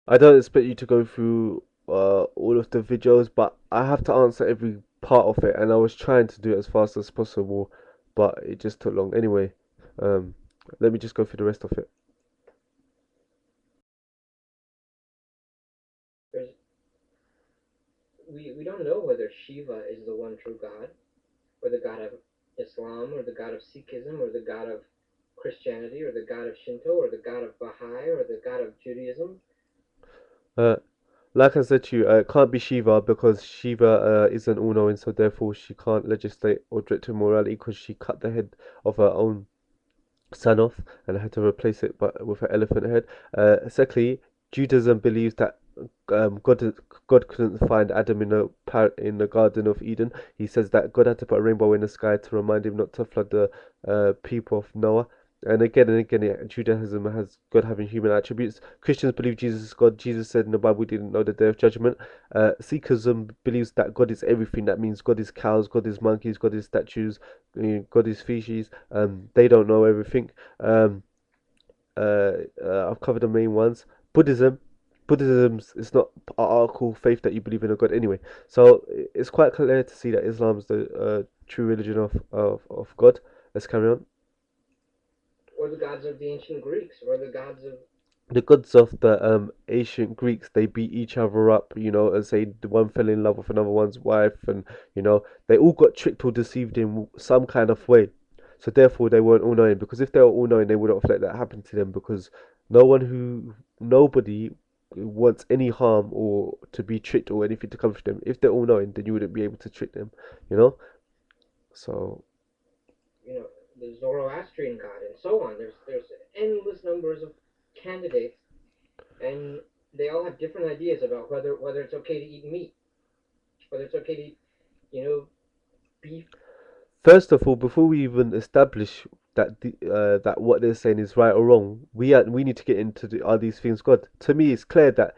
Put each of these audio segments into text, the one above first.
I don't expect you to go through all of the videos, but I have to answer every part of it, and I was trying to do it as fast as possible, but it just took long. Anyway, um, let me just go through the rest of it. There's, we don't know whether Shiva is the one true God, or the God of Islam, or the God of Sikhism, or the God of Christianity, or the God of Shinto, or the God of Baha'i, or the God of Judaism. Uh, like I said to you, it can't be Shiva because Shiva isn't all-knowing, so therefore she can't legislate or direct morality because she cut the head of her own son off and had to replace it but with an elephant head. Secondly, Judaism believes that God couldn't find Adam in the Garden of Eden. He says that God had to put a rainbow in the sky to remind him not to flood the people of Noah. And again, Judaism has God having human attributes. Christians believe Jesus is God. Jesus said in the Bible, he didn't know the day of judgment. Sikhism believes that God is everything. That means God is cows, God is monkeys, God is statues, God is species. They don't know everything. Um, I've covered the main ones. Buddhism. Buddhism's it's not an article faith that you believe in a god anyway. So it's quite clear to see that Islam's the true religion of God. Let's carry on. Or the gods of the ancient Greeks, or the gods of The gods of the ancient Greeks, they beat each other up, and say the one fell in love with another one's wife, and they all got tricked or deceived in some kind of way. So therefore, they weren't all knowing. Because if they were all knowing, they would not have let that happen to them. Because nobody wants any harm or to be tricked or anything to come to them. If they're all knowing, then you wouldn't be able to trick them. You know. So you know the Zoroastrian god, and so on. There's endless numbers of candidates, and they all have different ideas about whether it's okay to eat meat, whether it's okay to eat, you know, beef. first of all, before we even establish that what they're saying is right or wrong, we need to get into are these things God? To me, it's clear that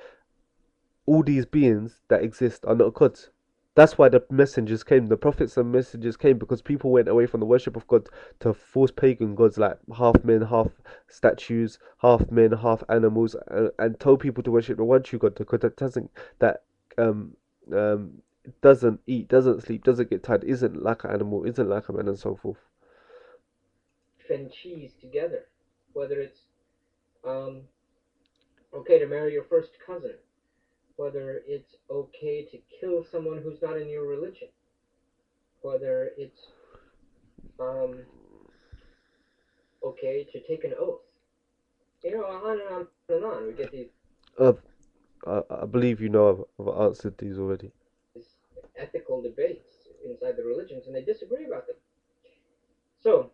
all these beings that exist are not gods. That's why the messengers came, the prophets and messengers came because people went away from the worship of God to false pagan gods like half men, half statues, half men, half animals, and told people to worship the one true God, the God that um um doesn't eat, doesn't sleep, doesn't get tired, isn't like an animal, isn't like a man, and so forth. And cheese together, whether it's um, okay to marry your first cousin, whether it's okay to kill someone who's not in your religion, whether it's um, okay to take an oath. On and on and on. We get Uh, I believe I've answered these already. these ethical debates inside the religions, and they disagree about them. So,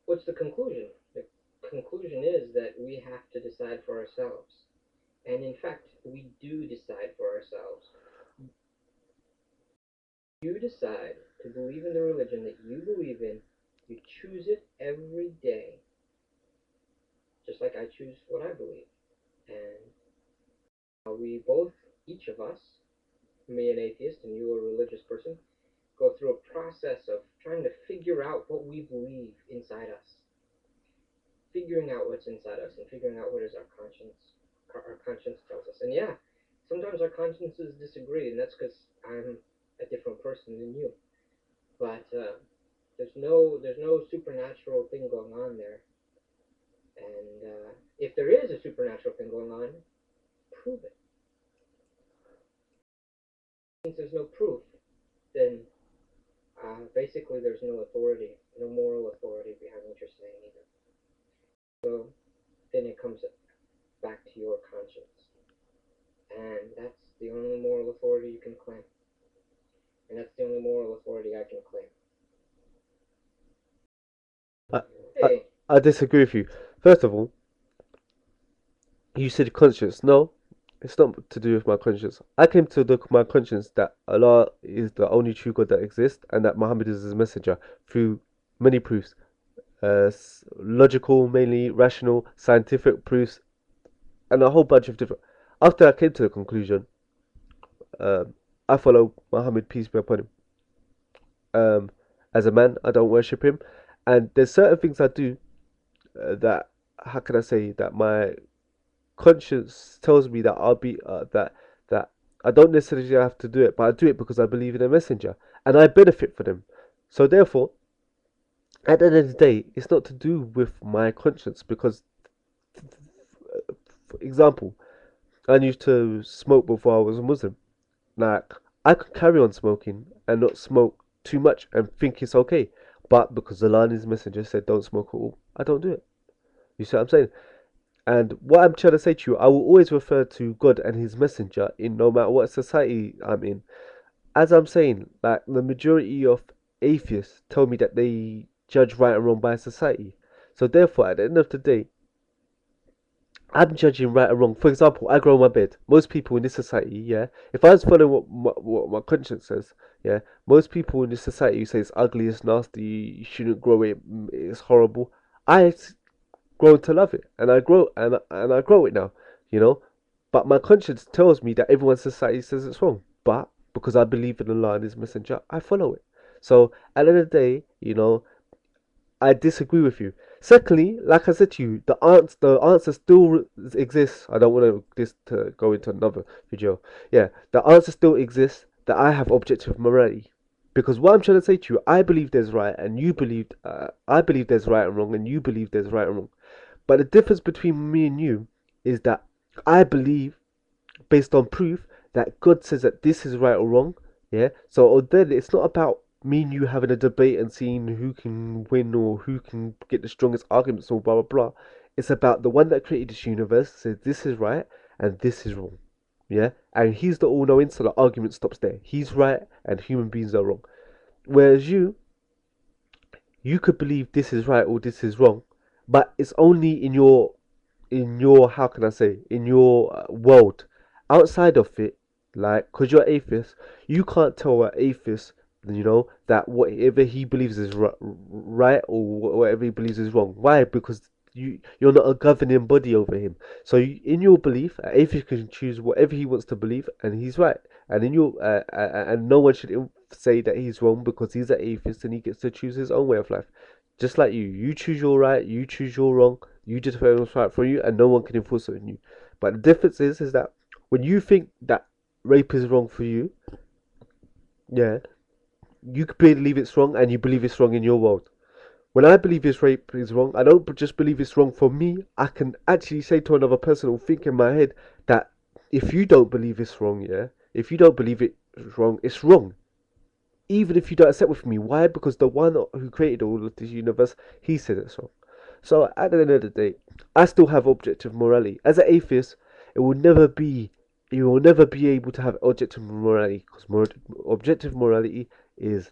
what's the conclusion? The conclusion is that we have to decide for ourselves. And in fact, we do decide for ourselves. You decide to believe in the religion that you believe in. You choose it every day, just like I choose what I believe. And we both, each of us, me an atheist and you a religious person, go through a process of trying to figure out what we believe inside us, figuring out what's inside us, and figuring out what is our conscience tells us. And yeah, sometimes our consciences disagree, and that's because I'm a different person than you. But there's no supernatural thing going on there. And if there is a supernatural thing going on, prove it. Since there's no proof, then basically there's no authority, no moral authority behind what you're saying either. So then it comes back to your conscience, and that's the only moral authority you can claim, and that's the only moral authority I can claim. I, I, Hey, I disagree with you. First of all, you said conscience. No, it's not to do with my conscience. I came to my conscience that Allah is the only true God that exists and that Muhammad is his messenger through many proofs. Logical, mainly rational, scientific proofs, and a whole bunch of different. After I came to the conclusion, um, I follow Muhammad, peace be upon him. Um, as a man, I don't worship him, and there's certain things I do that how can I say that my conscience tells me that that I don't necessarily have to do it, but I do it because I believe in a messenger and I benefit from them. So therefore, at the end of the day, it's not to do with my conscience because, for example, I used to smoke before I was a Muslim. Like, I could carry on smoking and not smoke too much and think it's okay. But because Allah and His Messenger said don't smoke at all, I don't do it. You see what I'm saying? And what I'm trying to say to you, I will always refer to God and His Messenger in no matter what society I'm in. As I'm saying, like the majority of atheists tell me that they judge right and wrong by society. So therefore, at the end of the day, I'm judging right or wrong. For example, I grow my beard. Most people in this society, yeah, if I was following what my conscience says, yeah, most people in this society who say it's ugly, it's nasty, you shouldn't grow it, it's horrible. I grown to love it, and I grow it now, you know. But my conscience tells me that everyone's society says it's wrong. But because I believe in Allah and His Messenger, I follow it. So at the end of the day, you know, I disagree with you. Secondly, like I said to you, the answer still exists. I don't want this to go into another video. Yeah, the answer still exists that I have objective morality. Because what I'm trying to say to you, I believe there's right and you believe, I believe there's right and wrong and you believe there's right and wrong. But the difference between me and you is that I believe, based on proof, that God says that this is right or wrong. Yeah. So then it's not about me and you having a debate and seeing who can win or who can get the strongest arguments or blah blah blah. It's about the one that created this universe says this is right and this is wrong. Yeah. And he's the all knowing, so the argument stops there. He's right and human beings are wrong. Whereas you could believe this is right or this is wrong, but it's only in your how can I say in your world. Outside of it, like because you're atheist, you can't tell an atheist, you know, that whatever he believes is right or whatever he believes is wrong. Why? Because you're not a governing body over him. So in your belief, an atheist can choose whatever he wants to believe, and he's right. And in your and no one should say that he's wrong because he's an atheist and he gets to choose his own way of life. Just like you choose your right, you choose your wrong, you just feel what's right for you, and no one can enforce it on you. But the difference is that when you think that rape is wrong for you, yeah, you could believe it's wrong, and you believe it's wrong in your world. When I believe this rape is wrong, I don't just believe it's wrong for me. I can actually say to another person or think in my head that if you don't believe it's wrong, yeah, if you don't believe it's wrong, it's wrong. Even if you don't accept with me. Why? Because the one who created all of this universe, he said it's wrong. So at the end of the day, I still have objective morality. As an atheist, it will never be, you will never be able to have objective morality because objective morality is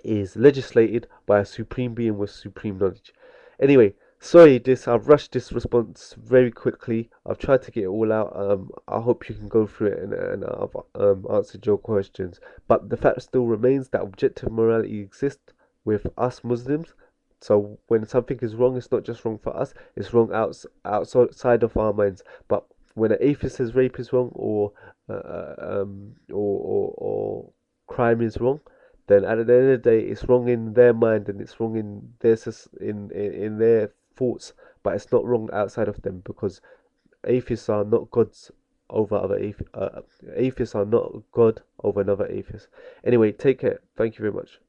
is legislated by a supreme being with supreme knowledge. Anyway, sorry this I've rushed this response very quickly. I've tried to get it all out. I hope you can go through it and I've answered your questions. But the fact still remains that objective morality exists with us Muslims. So when something is wrong, it's not just wrong for us; it's wrong outside of our minds. But when an atheist says rape is wrong or crime is wrong, then at the end of the day, it's wrong in their mind and it's wrong in their in their thoughts, but it's not wrong outside of them because atheists are not gods over other atheists. Atheists are not God over another atheist. Anyway, take care. Thank you very much.